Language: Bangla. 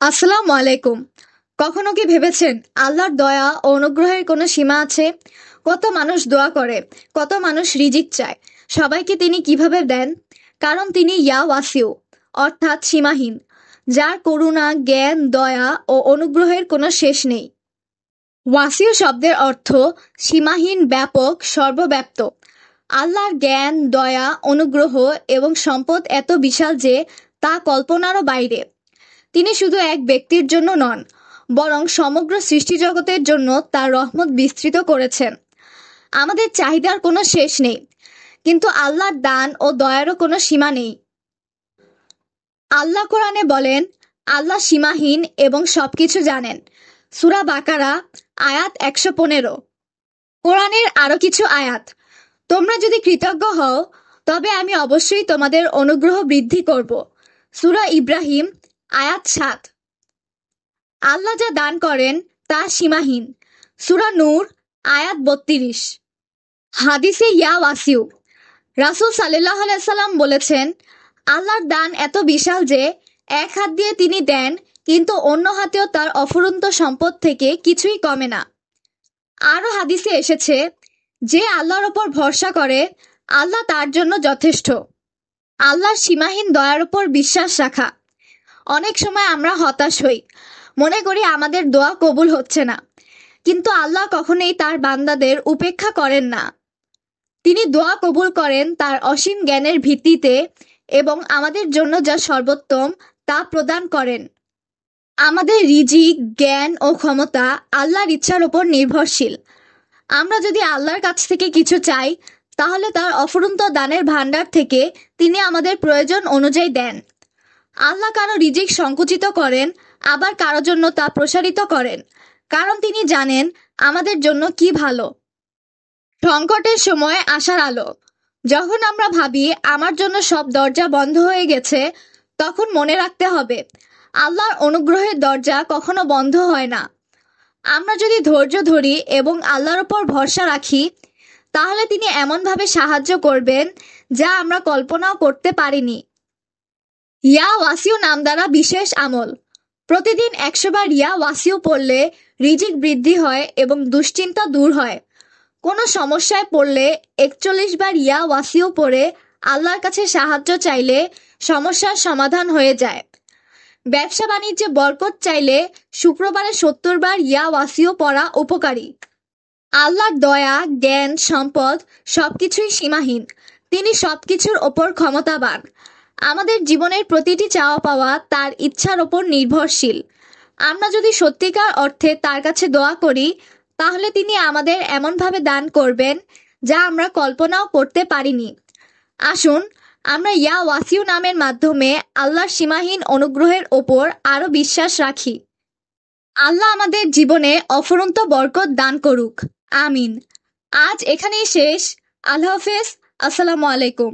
আসসালামু আলাইকুম। কখনো কি ভেবেছেন আল্লাহর দয়া ও অনুগ্রহের কোনো সীমা আছে? কত মানুষ দোয়া করে, কত মানুষ রিজিক চায়, সবাইকে তিনি কিভাবে দেন? কারণ তিনি ইয়া ওয়াসিউ, অর্থাৎ সীমাহীন, যার করুণা, জ্ঞান, দয়া ও অনুগ্রহের কোনো শেষ নেই। ওয়াসিউ শব্দের অর্থ সীমাহীন, ব্যাপক, সর্বব্যাপ্ত। আল্লাহর জ্ঞান, দয়া, অনুগ্রহ এবং সম্পদ এত বিশাল যে তা কল্পনারও বাইরে। তিনি শুধু এক ব্যক্তির জন্য নন, বরং সমগ্র সৃষ্টিজগতের জন্য তার রহমত বিস্তৃত করেছেন। আমাদের চাহিদার কোনো শেষ নেই, কিন্তু আল্লাহর দান ও দয়ারও কোনো সীমা নেই। আল্লাহ কোরআনে বলেন, আল্লাহ সীমাহীন এবং সবকিছু জানেন। সূরা বাকারা, আয়াত ১১৫। কোরআনের আরো কিছু আয়াত, তোমরা যদি কৃতজ্ঞ হও তবে আমি অবশ্যই তোমাদের অনুগ্রহ বৃদ্ধি করব। সূরা ইব্রাহিম, আয়াত ৭। আল্লাহ যা দান করেন তা সীমাহীন। সূরা নূর, আয়াত ৩২। হাদিসে ইয়া ওয়াসিউ, রাসূল সাল্লাল্লাহু আলাইহি সাল্লাম বলেছেন, আল্লাহর দান এত বিশাল যে এক হাত দিয়ে তিনি দেন, কিন্তু অন্য হাতেও তার অফুরন্ত সম্পদ থেকে কিছুই কমে না। আরও হাদিসে এসেছে, যে আল্লাহর ওপর ভরসা করে আল্লাহ তার জন্য যথেষ্ট। আল্লাহর সীমাহীন দয়ার ওপর বিশ্বাস রাখা। অনেক সময় আমরা হতাশ হই, মনে করি আমাদের দোয়া কবুল হচ্ছে না, কিন্তু আল্লাহ কখনোই তার বান্দাদের উপেক্ষা করেন না। তিনি দোয়া কবুল করেন তার অসীম জ্ঞানের ভিত্তিতে এবং আমাদের জন্য যা সর্বোত্তম তা প্রদান করেন। আমাদের রিজিক, জ্ঞান ও ক্ষমতা আল্লাহর ইচ্ছার উপর নির্ভরশীল। আমরা যদি আল্লাহর কাছ থেকে কিছু চাই, তাহলে তার অফুরন্ত দানের ভাণ্ডার থেকে তিনি আমাদের প্রয়োজন অনুযায়ী দেন। আল্লাহ কারো রিজিক সংকুচিত করেন, আবার কারো জন্য তা প্রসারিত করেন, কারণ তিনি জানেন আমাদের জন্য কি ভালো। সংকটের সময় আশার আলো। যখন আমরা ভাবি আমার জন্য সব দরজা বন্ধ হয়ে গেছে, তখন মনে রাখতে হবে আল্লাহর অনুগ্রহের দরজা কখনো বন্ধ হয় না। আমরা যদি ধৈর্য ধরি এবং আল্লাহর উপর ভরসা রাখি, তাহলে তিনি এমনভাবে সাহায্য করবেন যা আমরা কল্পনাও করতে পারিনি। ইয়া ওয়াসিউ নাম দ্বারা বিশেষ আমল। প্রতিদিন ১০০ বার ইয়া ওয়াসিউ পড়লে রিজিক বৃদ্ধি হয় এবং দুশ্চিন্তা দূর হয়। কোনো সমস্যায় পড়লে ৪১ বার ইয়া ওয়াসিউ পড়ে আল্লাহর কাছে সাহায্য চাইলে সমস্যার সমাধান হয়ে যায়। ব্যবসা বাণিজ্যে বরকত চাইলে শুক্রবারে ৭০ বার ইয়া ওয়াসিউ পড়া উপকারী। আল্লাহর দয়া, জ্ঞান, সম্পদ সবকিছুই সীমাহীন। তিনি সবকিছুর ওপর ক্ষমতাবান। আমাদের জীবনের প্রতিটি চাওয়া পাওয়া তার ইচ্ছার ওপর নির্ভরশীল। আমরা যদি সত্যিকার অর্থে তার কাছে দোয়া করি, তাহলে তিনি আমাদের এমনভাবে দান করবেন যা আমরা কল্পনাও করতে পারিনি। আসুন আমরা ইয়া ওয়াসিউ নামের মাধ্যমে আল্লাহর সীমাহীন অনুগ্রহের ওপর আরও বিশ্বাস রাখি। আল্লাহ আমাদের জীবনে অফুরন্ত বরকত দান করুক। আমিন। আজ এখানেই শেষ। আল্লাহ হাফেজ। আসসালামু আলাইকুম।